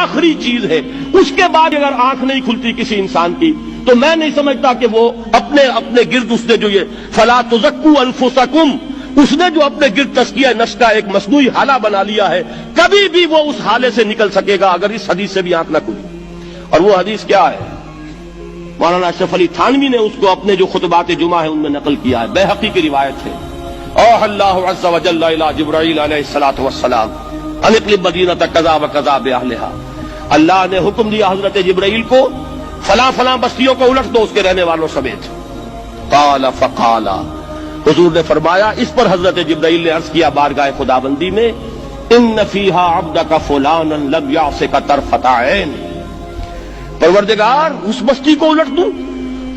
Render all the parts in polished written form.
آخری چیز ہے، اس کے بعد اگر آنکھ نہیں کھلتی کسی انسان کی تو میں نہیں سمجھتا کہ وہ اپنے گرد اس نے جو یہ فلا تزکوا انفسکم، اس نے جو اپنے گرد تزکیہ نفس کا ایک مصنوعی حالہ بنا لیا ہے، کبھی بھی وہ اس حالے سے نکل سکے گا اگر اس حدیث سے بھی آنکھ نہ کھلی۔ اور وہ حدیث کیا ہے؟ مولانا اشرف علی تھانوی نے اس کو اپنے جو خطبات جمعہ ہیں ان میں نقل کیا ہے، بیہقی کی روایت ہے۔ اوحى اللہ عز وجل الى جبرائیل علیہ الصلوۃ والسلام ان اقلب مدینۃ کذا وکذا باہلھا، اللہ نے حکم دیا حضرت جبرائیل کو فلاں فلاں بستیوں کو الٹ دو اس کے رہنے والوں سمیت۔ قال فقال، حضور نے فرمایا، اس پر حضرت جبرائیل نے عرض کیا بارگاہ خداوندی میں، ان فیہا عبدک فلانا لم یعصک طرفۃ عین، پروردگار اس بستی کو الٹ دوں،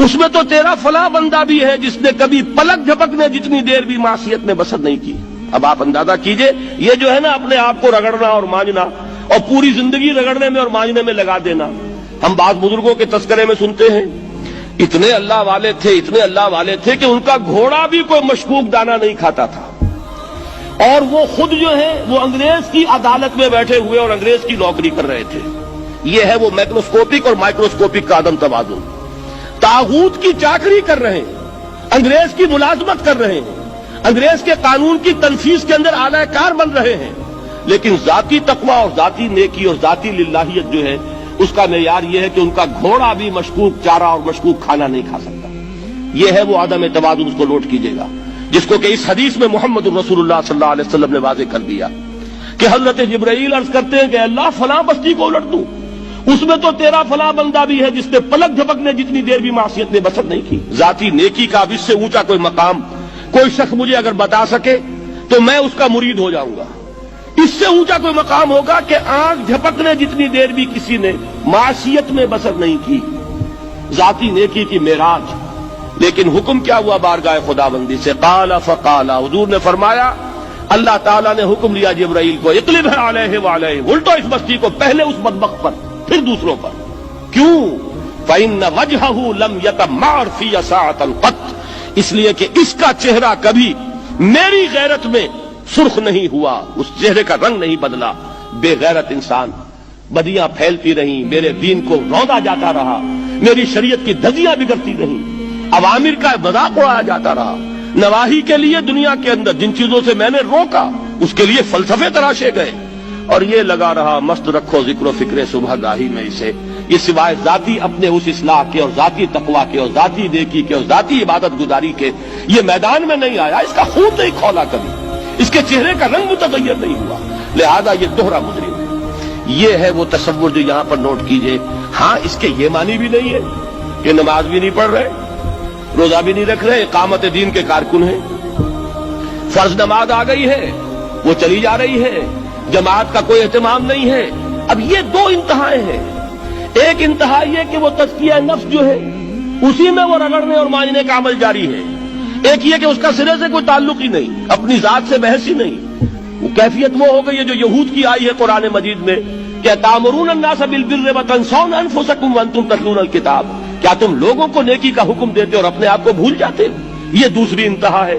اس میں تو تیرا فلاں بندہ بھی ہے جس نے کبھی پلک جھپکنے جتنی دیر بھی معصیت میں بسر نہیں کی۔ اب آپ اندازہ کیجئے، یہ جو ہے نا اپنے آپ کو رگڑنا اور مانجنا اور پوری زندگی رگڑنے میں اور مانجنے میں لگا دینا، ہم بعض بزرگوں کے تذکرے میں سنتے ہیں اتنے اللہ والے تھے کہ ان کا گھوڑا بھی کوئی مشکوک دانہ نہیں کھاتا تھا، اور وہ خود جو ہے وہ انگریز کی عدالت میں بیٹھے ہوئے اور انگریز کی نوکری کر رہے تھے۔ یہ ہے وہ میکروسکوپک اور مائکروسکوپک کا عدم توازن، طاغوت کی چاکری کر رہے ہیں، انگریز کی ملازمت کر رہے ہیں، انگریز کے قانون کی تنفیذ کے اندر اعلی کار بن رہے ہیں، لیکن ذاتی تقوی اور ذاتی نیکی اور ذاتی للہیت جو ہے اس کا معیار یہ ہے کہ ان کا گھوڑا بھی مشکوک چارہ اور مشکوک کھانا نہیں کھا سکتا۔ یہ ہے وہ عدم توازن، اس کو نوٹ کیجئے گا، جس کو کہ اس حدیث میں محمد رسول اللہ صلی اللہ علیہ وسلم نے واضح کر دیا کہ حضرت جبرائیل عرض کرتے ہیں کہ اللہ فلاں بستی کو الٹ دوں، اس میں تو تیرا فلاں بندہ بھی ہے جس نے پلک جھپکنے جتنی دیر بھی معصیت میں بسر نہیں کی۔ ذاتی نیکی کا اب اس سے اونچا کوئی مقام کوئی شخص مجھے اگر بتا سکے تو میں اس کا مرید ہو جاؤں گا۔ اس سے اونچا کوئی مقام ہوگا کہ آنکھ جھپکنے جتنی دیر بھی کسی نے معصیت میں بسر نہیں کی، ذاتی نیکی کی معراج۔ لیکن حکم کیا ہوا بارگاہ خداوندی سے؟ قال فقال، حضور نے فرمایا، اللہ تعالیٰ نے حکم دیا جبرائیل کو، اقلب علیہ وعلیہ، الٹو اس بستی کو، پہلے اس بدبخت پر پھر دوسروں پر۔ کیوں؟ فإن وجهه لم يتمعر في ساعة قط، اس لیے کہ اس کا چہرہ کبھی میری غیرت میں سرخ نہیں ہوا، اس چہرے کا رنگ نہیں بدلا۔ بے غیرت انسان، بدیاں پھیلتی رہیں، میرے دین کو روندا جاتا رہا، میری شریعت کی دھجیاں بگڑتی رہیں، عوامر کا مذاق اڑایا جاتا رہا، نواہی کے لیے دنیا کے اندر جن چیزوں سے میں نے روکا اس کے لیے فلسفے تراشے گئے، اور یہ لگا رہا مست رکھو ذکر و فکر صبح گاہی میں اسے، یہ سوائے ذاتی اپنے اس اصلاح کے اور ذاتی تقوی کے اور ذاتی نیکی کے اور ذاتی عبادت گزاری کے یہ میدان میں نہیں آیا، اس کا خون نہیں کھولا کبھی، اس کے چہرے کا رنگ متغیر نہیں ہوا، لہذا یہ دوہرا مجرم ہے۔ یہ ہے وہ تصور جو یہاں پر نوٹ کیجئے۔ ہاں، اس کے یہ معنی بھی نہیں ہے کہ نماز بھی نہیں پڑھ رہے، روزہ بھی نہیں رکھ رہے، اقامت دین کے کارکن ہیں، فرض نماز آ گئی ہے وہ چلی جا رہی ہے، جماعت کا کوئی اہتمام نہیں ہے۔ اب یہ دو انتہائیں ہیں، ایک انتہا یہ کہ وہ تزکیہ نفس جو ہے اسی میں وہ رگڑنے اور مانجنے کا عمل جاری ہے، ایک یہ کہ اس کا سرے سے کوئی تعلق ہی نہیں، اپنی ذات سے بحث ہی نہیں۔ وہ کیفیت وہ ہو گئی ہے جو یہود کی آئی ہے قرآن مجید میں کہ تامرون الناس بالبر وتنسون انفسکم وانتم تتلون الکتاب، کیا تم لوگوں کو نیکی کا حکم دیتے اور اپنے آپ کو بھول جاتے؟ یہ دوسری انتہا ہے۔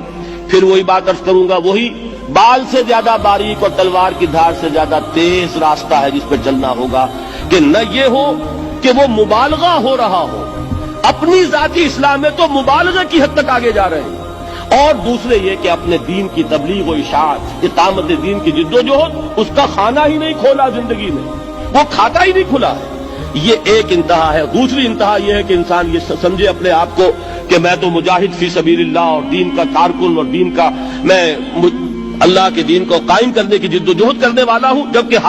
پھر وہی بات عرض کروں گا، وہی بال سے زیادہ باریک اور تلوار کی دھار سے زیادہ تیز راستہ ہے جس پہ چلنا ہوگا، کہ نہ یہ ہو کہ وہ مبالغہ ہو رہا ہو، اپنی ذاتی اصلاح میں تو مبالغہ کی حد تک آگے جا رہے ہیں، اور دوسرے یہ کہ اپنے دین کی تبلیغ و اشاعت، اقامت دین کی جد و جہد، اس کا کھانا ہی نہیں کھولا زندگی میں، وہ کھاتا ہی نہیں کھلا ہے۔ یہ ایک انتہا ہے۔ دوسری انتہا یہ ہے کہ انسان یہ سمجھے اپنے آپ کو کہ میں تو مجاہد فی سبیل اللہ اور دین کا کارکن اور دین کا میں اللہ کے دین کو قائم کرنے کی جد و جہد کرنے والا ہوں، جبکہ